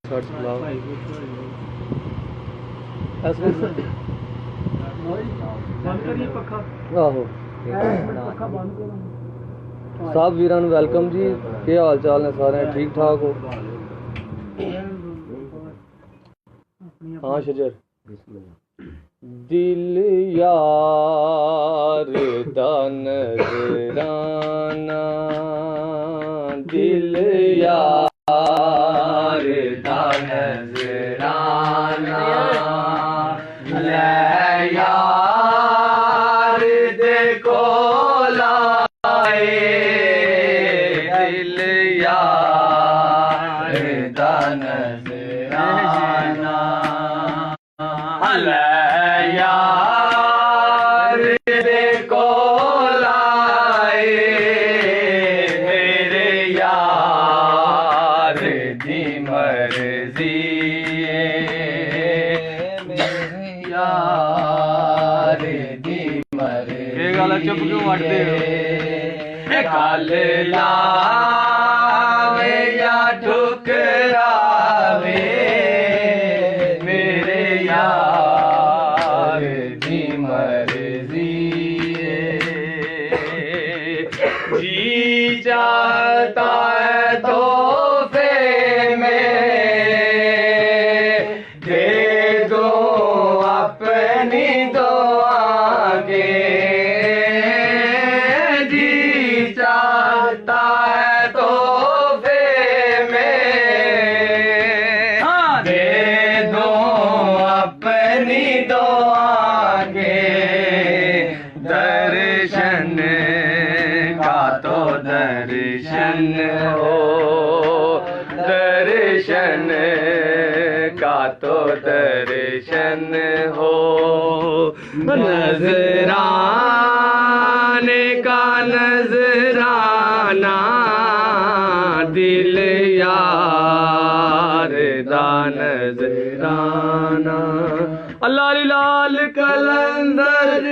आहो सब वीरां नूं वेलकम जी। क्या हाल चाल ने सारे? ठीक ठाक हो? हाँ शजर। दिल यार दा नजराना, दिल यार दा नजराना, ले यार दे कोल आए, दिल यार दा नजराना, ले यार दे कोल आए, मेरे यार दी मर्जी है, मेरे यार दी मर्जी। ये गल चुप क्यों वटदे हो? गल लावे या ठुकरावे, मेरे यार दी मर्जी है। जी चाहता है तोहफे में दे दो अपनी दुआ के, जी चाहता है तोहफे में दे दो अपनी दुआ के, दर्शन का तो दर्शन हो, दर्शन का तो दर्शन हो, नजराने का नजराना, दिल यार दा नजराना। अल्लाह लाल कलंदर